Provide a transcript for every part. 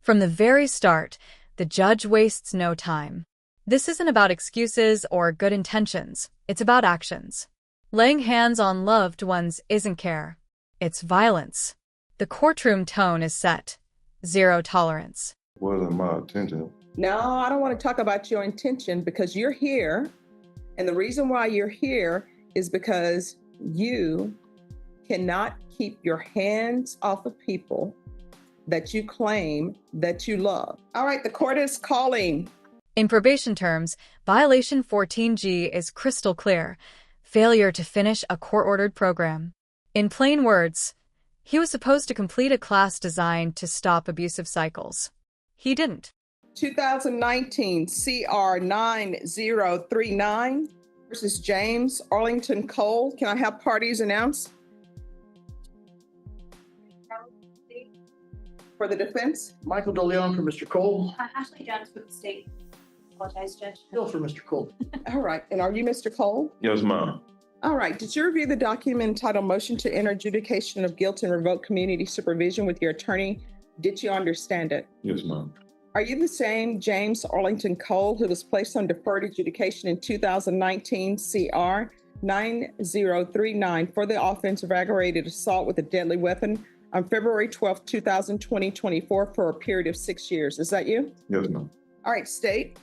From the very start, the judge wastes no time. This isn't about excuses or good intentions, it's about actions. Laying hands on loved ones isn't care. It's violence. The courtroom tone is set. Zero tolerance. Wasn't my intention. No, I don't want to talk about your intention because you're here. And the reason why you're here is because you cannot keep your hands off of people that you claim that you love. All right, the court is calling. In probation terms, violation 14G is crystal clear. Failure to finish a court-ordered program. In plain words, he was supposed to complete a class designed to stop abusive cycles. He didn't. 2019 CR 9039 versus James Arlington Cole. Can I have parties announced? For the defense? Michael DeLeon for Mr. Cole. Ashley Jones for the state. Apologize, Judge. Hill for Mr. Cole. All right. And are you Mr. Cole? Yes, ma'am. All right. Did you review the document entitled Motion to Enter Adjudication of Guilt and Revoke Community Supervision with your attorney? Did you understand it? Yes, ma'am. Are you the same James Arlington Cole who was placed on deferred adjudication in 2019 CR 9039 for the offense of aggravated assault with a deadly weapon on February 12, 2024 for a period of 6 years? Is that you? Yes, ma'am. All right, state.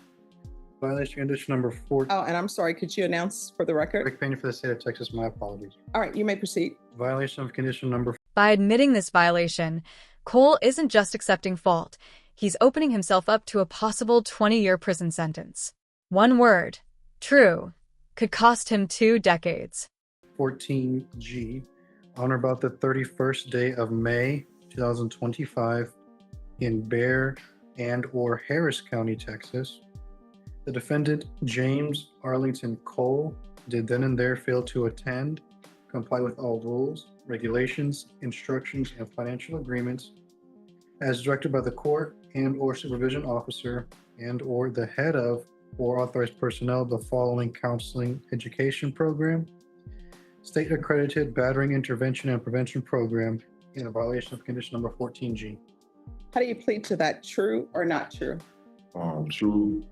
Violation condition number 4. Oh, and I'm sorry, could you announce for the record? Rick Pena for the state of Texas. My apologies. All right, you may proceed. Violation of condition number. By admitting this violation, Cole isn't just accepting fault. He's opening himself up to a possible 20-year prison sentence. One word, true, could cost him 2 decades. 14G, on or about the 31st day of May 2025 in Bexar and or Harris County, Texas, the defendant, James Arlington Cole, did then and there fail to attend, comply with all rules, regulations, instructions, and financial agreements as directed by the court and or supervision officer and or the head of or authorized personnel of the following counseling education program, state accredited battering intervention and prevention program in a violation of condition number 14G. How do you plead to that, true or not true? True.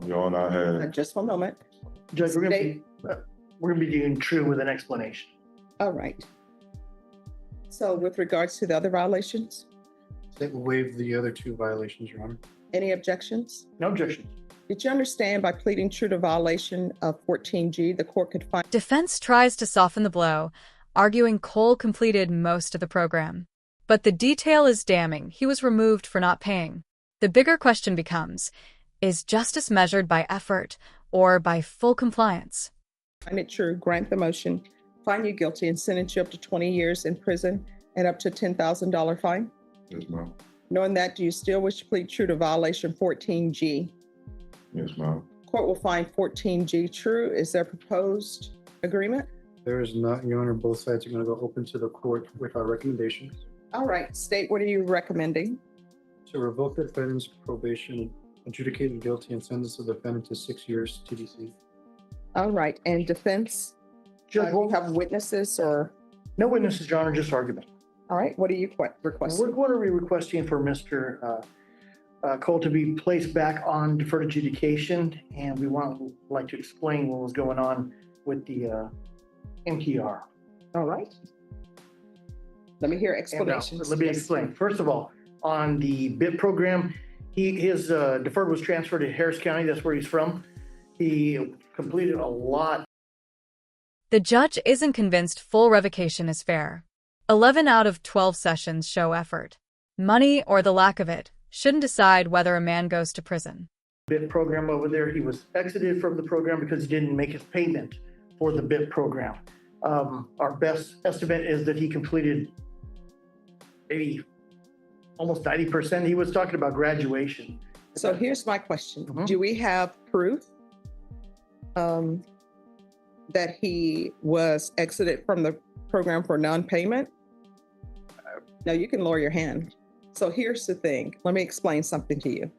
Your Honor, I had. Just one moment. Judge, we're gonna be doing true with an explanation. All right. So with regards to the other violations, State will waive the other 2 violations, Your Honor. any objections? No objection. Did you understand by pleading true to violation of 14G, the court could find Defense tries to soften the blow, arguing Cole completed most of the program. But the detail is damning. He was removed for not paying. The bigger question becomes, is justice measured by effort or by full compliance? find it true, grant the motion, find you guilty, and sentence you up to 20 years in prison and up to $10,000 fine? Yes, ma'am. Knowing that, do you still wish to plead true to violation 14G? Yes, ma'am. Court will find 14G true. Is there proposed agreement? There is not, Your Honor. Both sides are going to go open to the court with our recommendations. All right, state, what are you recommending? To revoke the defendant's probation, adjudicated guilty, and sentence the defendant to 6 years TDC. All right, and defense? Judge, Do you have witnesses or? no witnesses, Your Honor, just argument. All right, what are you We're requesting? going to be requesting for Mr. Cole to be placed back on deferred adjudication, and we like to explain what was going on with the MTR. All right. Let me hear And, explanations. let me explain. First of all, on the BIP program, his deferred was transferred to Harris County. That's where he's from. He completed a lot. The judge isn't convinced full revocation is fair. 11 out of 12 sessions show effort. Money, or the lack of it, shouldn't decide whether a man goes to prison. BIP program over there. He was exited from the program because he didn't make his payment for the BIP program. Our best estimate is that he completed maybe almost 90%. He was talking about graduation. So here's my question. Mhm. Do we have proof that he was exited from the program for non-payment? No, you can lower your hand. So here's the thing. Let me explain something to you.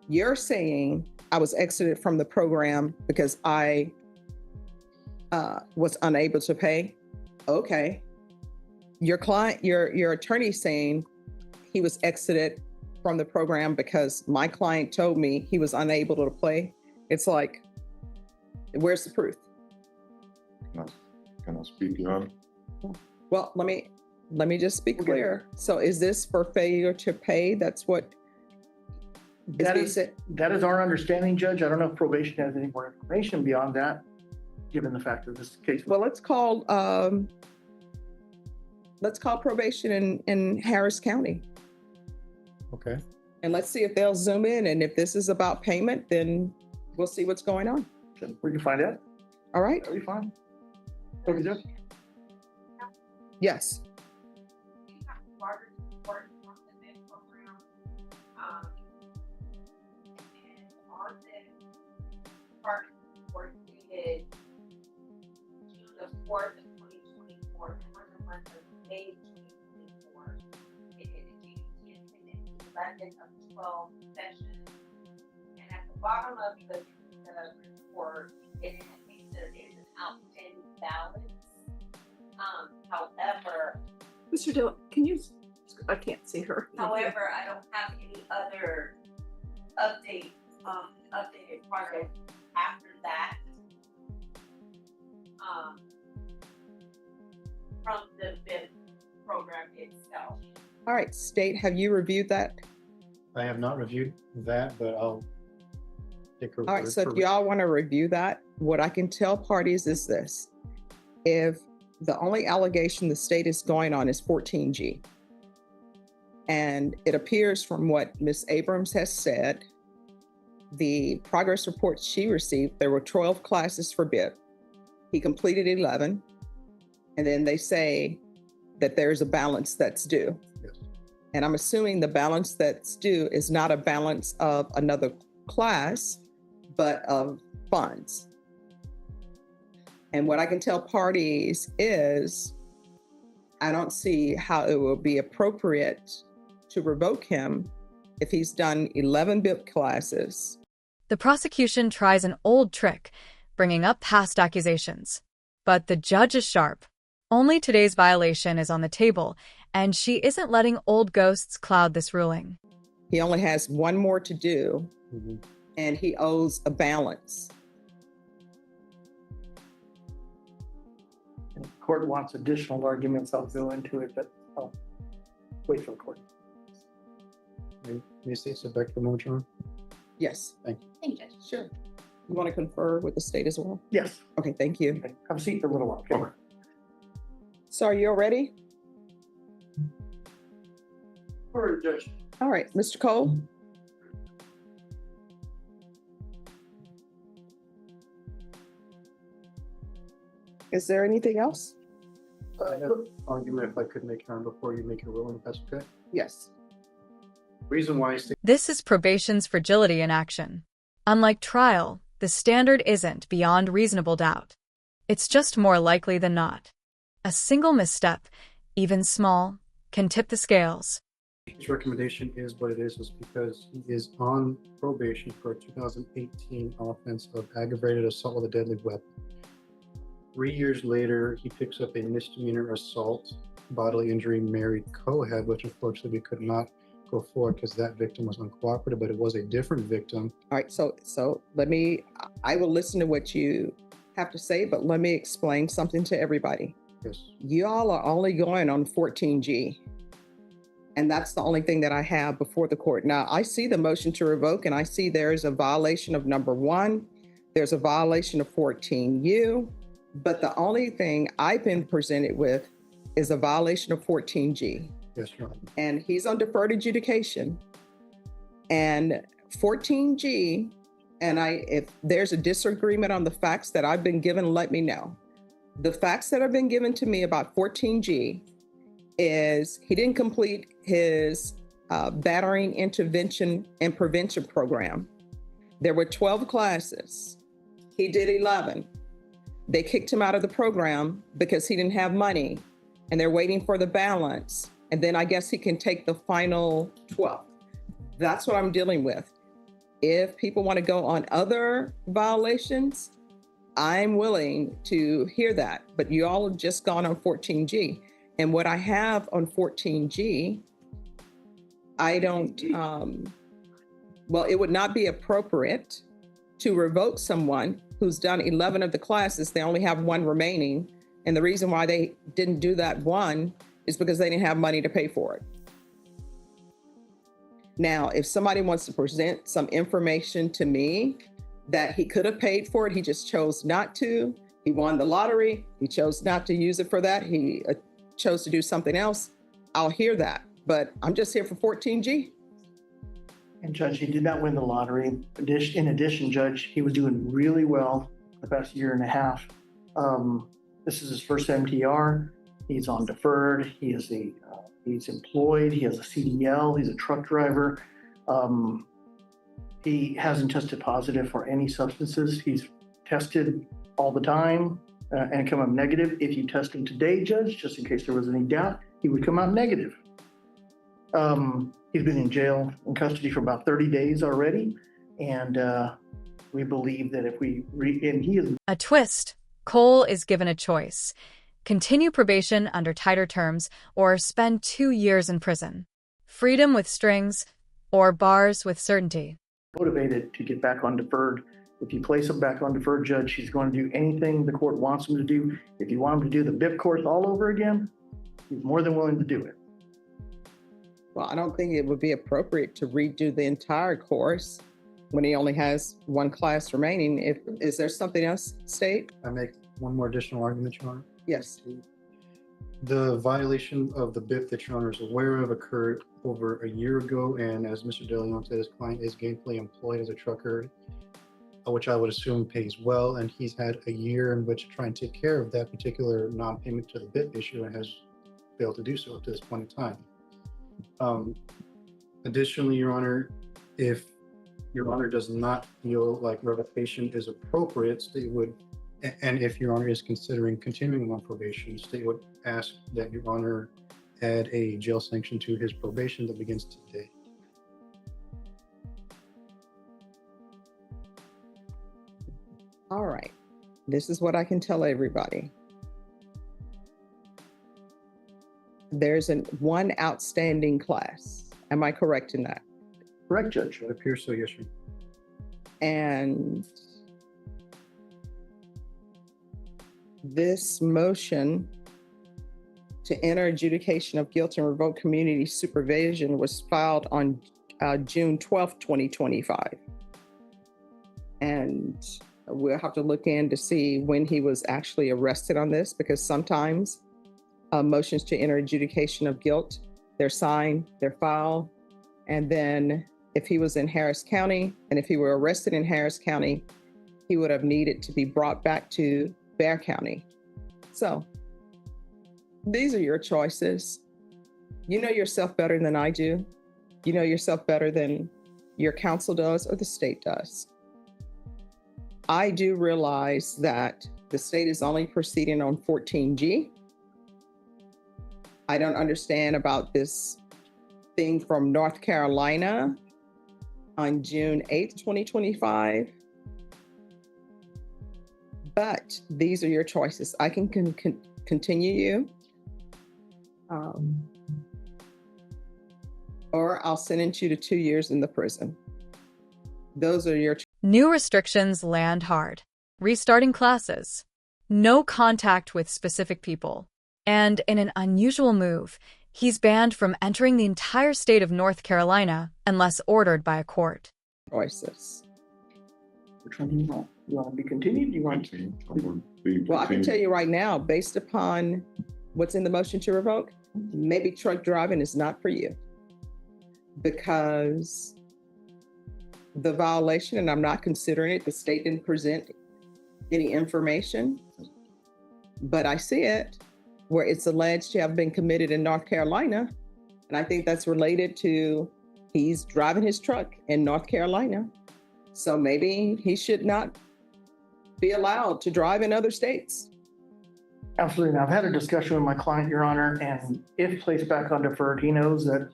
You're saying I was exited from the program because I was unable to pay. Okay. Your client, your attorney saying he was exited from the program because my client told me he was unable to play. It's like, where's the proof? Can I speak, Your Honor? Well, let me just be clear. So is this for failure to pay? That's what That being is, said? that is our understanding, Judge. I don't know if probation has any more information beyond that, given the fact that this case. Well, let's call probation in Harris County. Okay. And let's see if they'll zoom in. And if this is about payment, then we'll see what's going on. We can find out. All right? That'll be fine. Okay, Judge. Yes. We have barter support from the VIT program. And on this barter support dated June the 4th of 2024, for the month of May 2024, it indicates the attendance 11 of 12 sessions. And at the bottom of the report, it indicates that there is an outstanding balance. However, Mr. Dill, can you, I can't see her. However, I don't have any other updated progress after that. From the VIT program itself. All right, State, have you reviewed that? I have not reviewed that, but I'll take her All right, word so for if it. y'all want to review that, what I can tell parties is this. If the only allegation the state is going on is 14G, and it appears from what Ms. Abrams has said, the progress report she received, there were 12 classes for BIT. He completed 11, and then they say that there's a balance that's due. Yes. And I'm assuming the balance that's due is not a balance of another class, but of funds. And what I can tell parties is, I don't see how it will be appropriate to revoke him if he's done 11 BIP classes. The prosecution tries an old trick, bringing up past accusations. But the judge is sharp. Only today's violation is on the table, and she isn't letting old ghosts cloud this ruling. He only has one more to do, Mhm. and he owes a balance. If the court wants additional arguments, I'll go into it, but I'll wait for the court. May you say so back to the motion? Yes. Thank you, Judge. Sure. You want to confer with the state as well? Yes. Okay, thank you. Okay. Have a seat for a little while. Okay. So are you all ready? Or Judge. All right, Mr. Cole? Is there anything else? I have an argument if I could make it before you make a ruling, if that's okay. Yes. Reason why I say This is probation's fragility in action. Unlike trial, the standard isn't beyond reasonable doubt. It's just more likely than not. A single misstep, even small, can tip the scales. his recommendation is what it is because he is on probation for a 2018 offense of aggravated assault with a deadly weapon. 3 years later, he picks up a misdemeanor assault, bodily injury married co-head, which unfortunately we could not go forward because that victim was uncooperative, but it was a different victim. All right, so I will listen to what you have to say, but let me explain something to everybody. Yes. You all are only going on 14G. And that's the only thing that I have before the court. Now, I see the motion to revoke, and I see there is a violation of number 1. There's a violation of 14U. But the only thing I've been presented with is a violation of 14G. Yes, Your Honor. And he's on deferred adjudication. And 14G, and if there's a disagreement on the facts that I've been given, let me know. The facts that have been given to me about 14G is he didn't complete his battering intervention and prevention program. There were 12 classes. He did 11. They kicked him out of the program because he didn't have money, and they're waiting for the balance. And then I guess he can take the final 12. That's what I'm dealing with. If people want to go on other violations, I'm willing to hear that. But you all have just gone on 14G. And what I have on 14G I don't, well, it would not be appropriate to revoke someone who's done 11 of the classes. They only have one remaining. And the reason why they didn't do that one is because they didn't have money to pay for it. Now, if somebody wants to present some information to me that he could have paid for it, he just chose not to. He won the lottery. He chose not to use it for that. He chose to do something else. I'll hear that, but I'm just here for 14G. And Judge, he did not win the lottery. In addition, Judge, he was doing really well the past year and a half. This is his first MTR. He's on deferred. He's employed. He has a CDL. He's a truck driver. He hasn't tested positive for any substances. He's tested all the time and come up negative. If you test him today, Judge, just in case there was any doubt, he would come out negative. He's been in jail in custody for about 30 days already. And we believe that if and he is... A twist. Cole is given a choice. Continue probation under tighter terms or spend 2 years in prison. Freedom with strings or bars with certainty. Motivated to get back on deferred. If you place him back on deferred, Judge, he's going to do anything the court wants him to do. If you want him to do the BIP course all over again, he's more than willing to do it. Well, I don't think it would be appropriate to redo the entire course when he only has one class remaining. Is there something else, State? I make one more additional argument, Your Honor. Yes. The violation of the BIP that Your Honor is aware of occurred over a year ago, and as Mr. De Leon said, his client is gainfully employed as a trucker, which I would assume pays well, and he's had a year in which to try and take care of that particular non-payment to the BIP issue and has failed to do so up to this point in time. Additionally, Your Honor, if Your Honor does not feel like revocation is appropriate, State would, and if Your Honor is considering continuing on probation, State would ask that Your Honor add a jail sanction to his probation that begins today. All right. This is what I can tell everybody. There's one outstanding class. Am I correct in that? Correct, Judge. It appears so, yes, Your Honor. And this motion to enter adjudication of guilt and revoke community supervision was filed on June 12th, 2025. And we'll have to look in to see when he was actually arrested on this, because sometimes motions to enter adjudication of guilt, they're signed, they're filed, and then if he was in Harris County and if he were arrested in Harris County, he would have needed to be brought back to Bexar County. So these are your choices. You know yourself better than I do. You know yourself better than your counsel does or the state does. I do realize that the state is only proceeding on 14G. I don't understand about this thing from North Carolina on June 8th, 2025. But these are your choices. I can continue you, or I'll sentence you to 2 years in the prison. Those are your New restrictions land hard. Restarting classes. No contact with specific people. And in an unusual move, he's banned from entering the entire state of North Carolina unless ordered by a court. choices. Which one do you want? You want to be continued? You want to? Well, I can tell you right now, based upon what's in the motion to revoke, maybe truck driving is not for you, because the violation, and I'm not considering it, the state didn't present any information, but I see it where it's alleged to have been committed in North Carolina. And I think that's related to he's driving his truck in North Carolina. So maybe he should not be allowed to drive in other states. Absolutely. Now, I've had a discussion with my client, Your Honor, and if placed back on deferred, he knows that,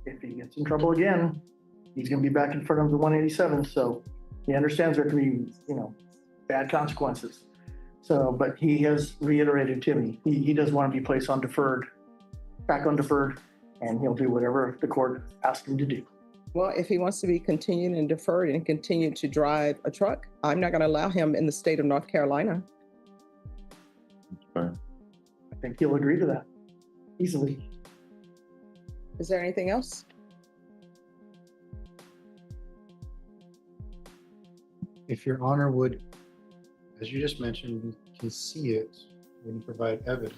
if he gets in trouble again, he's going to be back in front of the 187. So he understands there can be, bad consequences. So, but he has reiterated to me, he does want to be placed on deferred, back on deferred. and he'll do whatever the court asks him to do. Well, if he wants to be continued and deferred and continue to drive a truck, I'm not going to allow him in the state of North Carolina. Right. I think he'll agree to that easily. Is there anything else? If Your Honor would, as you just mentioned, you can see it when you provide evidence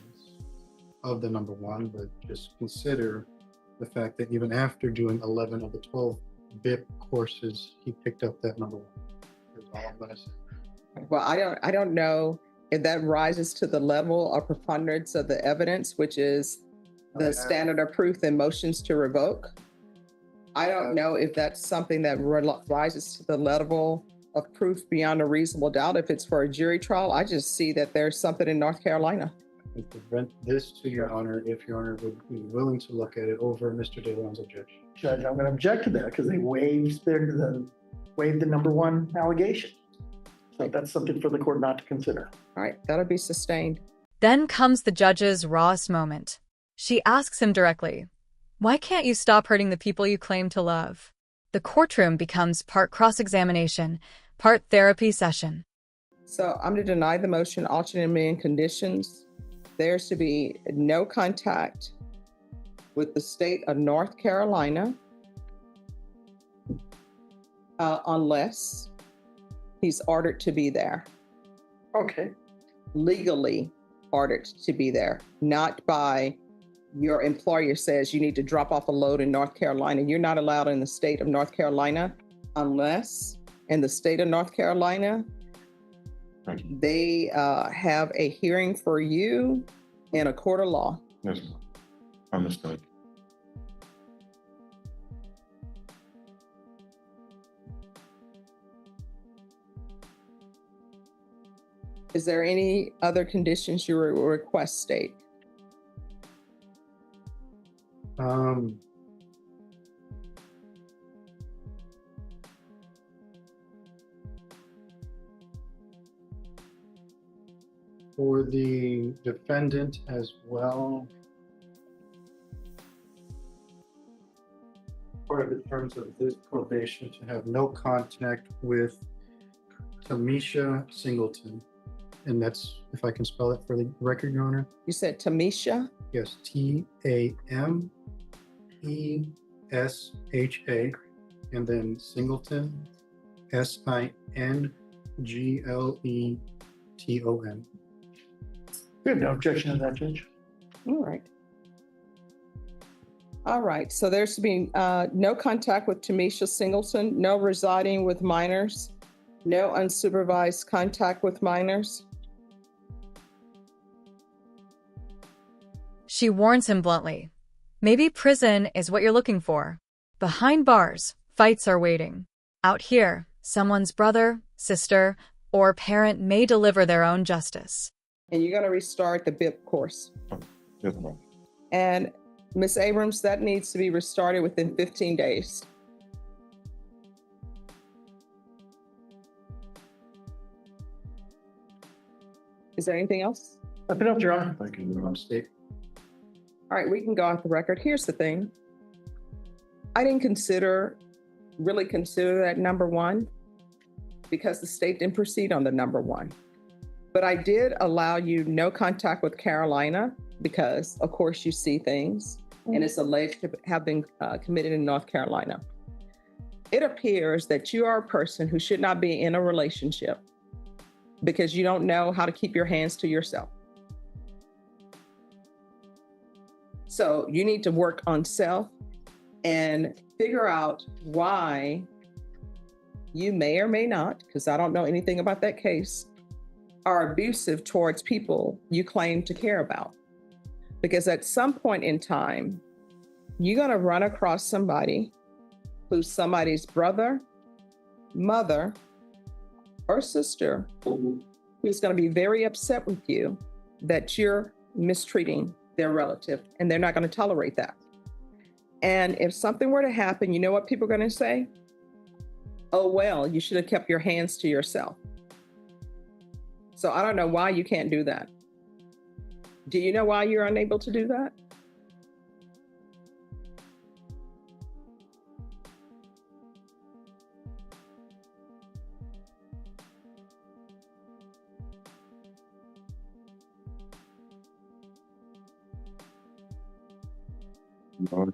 of the number one, but just consider the fact that even after doing 11 of the 12 BIP courses, he picked up that number one. That's all I'm gonna say. Well, I don't know if that rises to the level of preponderance of the evidence, which is the standard of proof in motions to revoke. I don't know if that's something that rises to the level of proof beyond a reasonable doubt. If it's for a jury trial, I just see that there's something in North Carolina. I present this to Your Honor if Your Honor would be willing to look at it over Mr. De Leon's objection. Judge, I'm going to object to that because they waived the number one allegation. So that's something for the court not to consider. All right, that'll be sustained. Then comes the judge's rawest moment. She asks him directly, "Why can't you stop hurting the people you claim to love?" The courtroom becomes part cross-examination, part therapy session. So I'm to deny the motion, alternate amendment conditions. There's to be no contact with the state of North Carolina unless he's ordered to be there. Okay. Legally ordered to be there, not by your employer says you need to drop off a load in North Carolina. You're not allowed in the state of North Carolina unless in the state of North Carolina, they have a hearing for you in a court of law. Yes, ma'am. Understood. Is there any other conditions you request state? For the defendant as well, part of the terms of this probation to have no contact with Tamisha Singleton. And that's, if I can spell it for the record, Your Honor. You said Tamisha? Yes, Tamesha, and then Singleton, Singleton. We have no objection to that, Judge. All right. All right, so there's to be no contact with Tamisha Singleton, no residing with minors, no unsupervised contact with minors. She warns him bluntly. Maybe prison is what you're looking for. Behind bars, fights are waiting. Out here, someone's brother, sister, or parent may deliver their own justice. And you're going to restart the BIP course. Yes, ma'am. And Ms. Abrams, that needs to be restarted within 15 days. Is there anything else? Nothing else, Your Honor. Thank you, Your Honor. State. All right, we can go off the record. Here's the thing. I didn't really consider that number one because the state didn't proceed on the number one. But I did allow you no contact with Carolina because, of course, you see things and it's alleged to have been committed in North Carolina. It appears that you are a person who should not be in a relationship because you don't know how to keep your hands to yourself. So you need to work on self and figure out why you may or may not, because I don't know anything about that case, are abusive towards people you claim to care about. Because at some point in time, you're going to run across somebody who's somebody's brother, mother, or sister who's going to be very upset with you that you're mistreating their relative, and they're not going to tolerate that. And if something were to happen, you know what people are going to say? Oh, well, you should have kept your hands to yourself. So I don't know why you can't do that. Do you know why you're unable to do that? You know,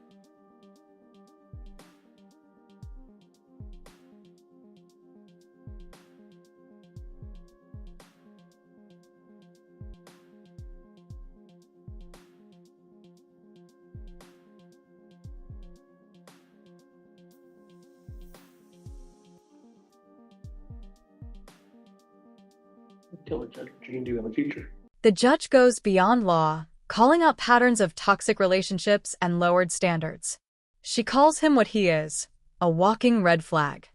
Tell the judge what you can do in the future. The judge goes beyond law, calling out patterns of toxic relationships and lowered standards. She calls him what he is, a walking red flag.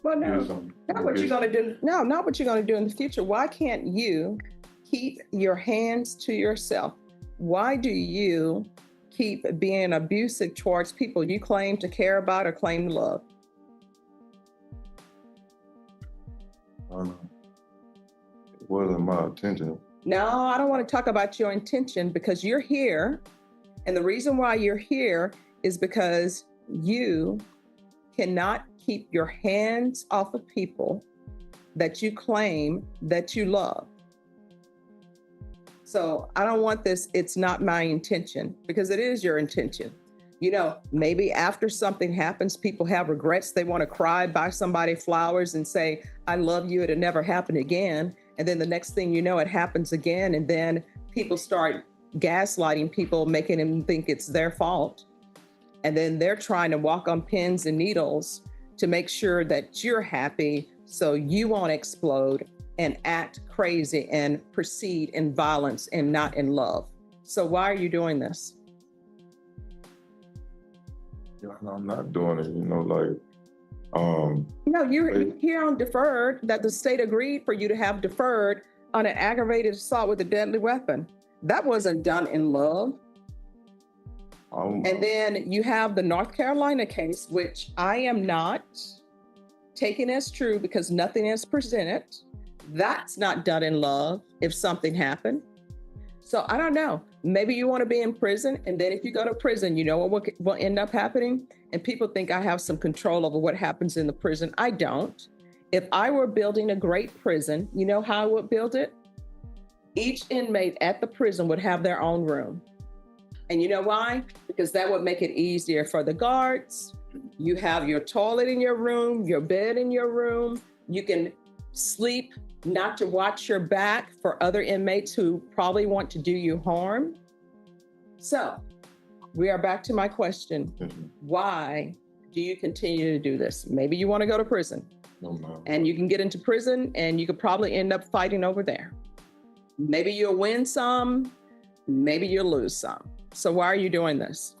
Well, no, here's not what you're going to do. No, not what you're going to do in the future. Why can't you keep your hands to yourself? Why do you keep being abusive towards people you claim to care about or claim to love? It wasn't my intention. No, I don't want to talk about your intention because you're here. And the reason why you're here is because you cannot keep your hands off of people that you claim that you love. So I don't want this, it's not my intention, because it is your intention. You know, maybe after something happens, people have regrets. They want to cry, buy somebody flowers and say, I love you, it'll never happen again. And then the next thing you know, it happens again. And then people start gaslighting people, making them think it's their fault. And then they're trying to walk on pins and needles to make sure that you're happy so you won't explode and act crazy and proceed in violence and not in love. So why are you doing this? I'm not doing it, like, No, you're here on deferred, that the state agreed for you to have deferred on an aggravated assault with a deadly weapon. That wasn't done in love. And then you have the North Carolina case, which I am not taking as true because nothing is presented. That's not done in love if something happened. So I don't know. Maybe you want to be in prison. And then if you go to prison, you know what will end up happening? And people think I have some control over what happens in the prison. I don't. If I were building a great prison, you know how I would build it? Each inmate at the prison would have their own room. And you know why? Because that would make it easier for the guards. You have your toilet in your room, your bed in your room. You can sleep, not to watch your back for other inmates who probably want to do you harm. So we are back to my question. Why do you continue to do this? Maybe you want to go to prison. No. And you can get into prison and you could probably end up fighting over there. Maybe you'll win some, maybe you'll lose some. So why are you doing this?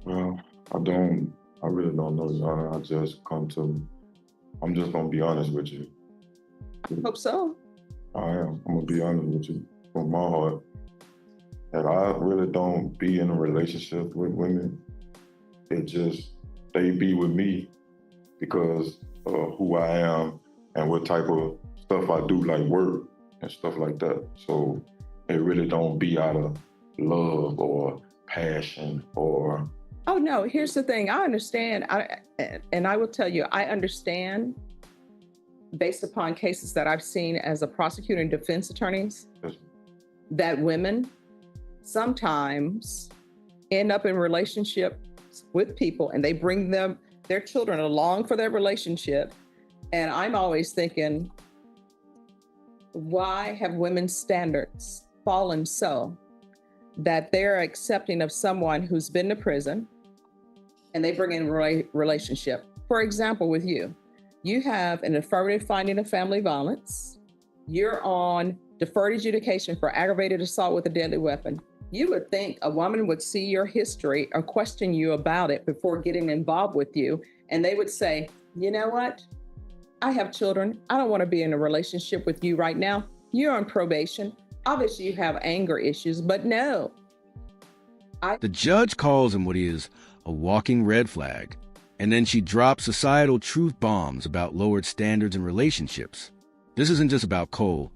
Well, I really don't know, Your Honor. I'm just gonna be honest with you. Hope so. I am. I'm gonna be honest with you from my heart. And I really don't be in a relationship with women. They be with me because of who I am and what type of stuff I do, like work and stuff like that. So it really don't be out of love or passion or... Oh no, here's the thing. I understand. And I will tell you, I understand based upon cases that I've seen as a prosecutor and defense attorneys, Yes. that women sometimes end up in relationships with people and they bring their children along for their relationship. And I'm always thinking, why have women's standards fallen so that they're accepting of someone who's been to prison and they bring in relationship? For example, with you, you have an affirmative finding of family violence. You're on deferred adjudication for aggravated assault with a deadly weapon. You would think a woman would see your history or question you about it before getting involved with you. And they would say, you know what? I have children. I don't want to be in a relationship with you right now. You're on probation. Obviously you have anger issues, but no. The judge calls him what he is, a walking red flag. And then she drops societal truth bombs about lowered standards in relationships. This isn't just about Cole.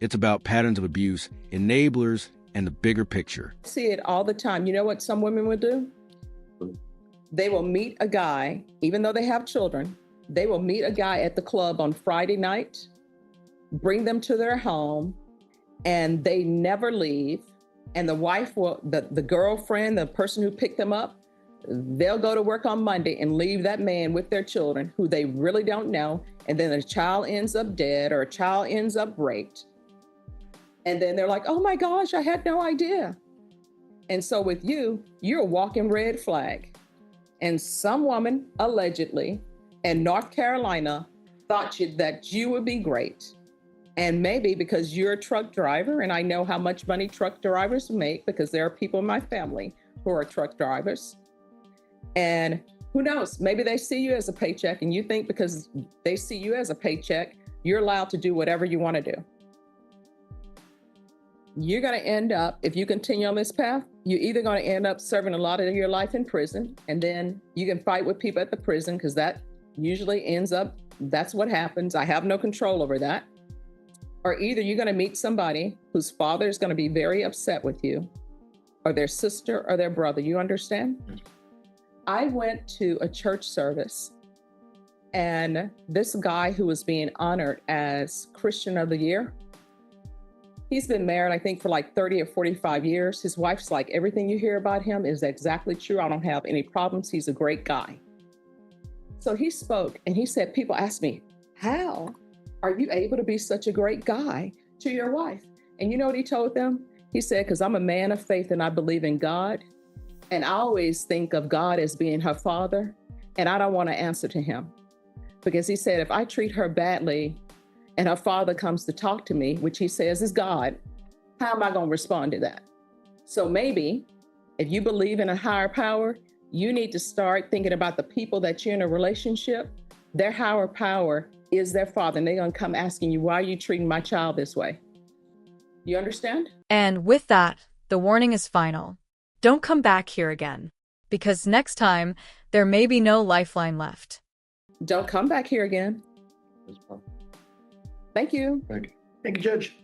It's about patterns of abuse, enablers, and the bigger picture. I see it all the time. You know what some women would do? They will meet a guy, even though they have children, they will meet a guy at the club on Friday night bring them to their home, and they never leave. And the wife will, the girlfriend, the person who picked them up, they'll go to work on Monday and leave that man with their children who they really don't know. And then a child ends up dead or a child ends up raped. And then they're like, oh my gosh, I had no idea. And so with you, you're a walking red flag. And some woman, allegedly, in North Carolina, thought that you would be great. And maybe because you're a truck driver, and I know how much money truck drivers make because there are people in my family who are truck drivers. And who knows, maybe they see you as a paycheck and you think because they see you as a paycheck, you're allowed to do whatever you want to do. You're going to end up, if you continue on this path, you're either going to end up serving a lot of your life in prison, and then you can fight with people at the prison because that usually ends up, that's what happens. I have no control over that. Or either you're going to meet somebody whose father is going to be very upset with you, or their sister or their brother. You understand? I went to a church service, and this guy who was being honored as Christian of the Year, he's been married, I think, for like 30 or 45 years. His wife's like, everything you hear about him is exactly true. I don't have any problems. He's a great guy. So he spoke and he said, people ask me, how are you able to be such a great guy to your wife? And you know what he told them? He said, because I'm a man of faith and I believe in God. And I always think of God as being her father. And I don't want to answer to him. Because he said, if I treat her badly and her father comes to talk to me, which he says is God, how am I going to respond to that? So maybe if you believe in a higher power, you need to start thinking about the people that you're in a relationship. Their higher power is their father. And they're going to come asking you, why are you treating my child this way? You understand? And with that, the warning is final. Don't come back here again, because next time there may be no lifeline left. Don't come back here again. Thank you. Thank you. Thank you, Judge.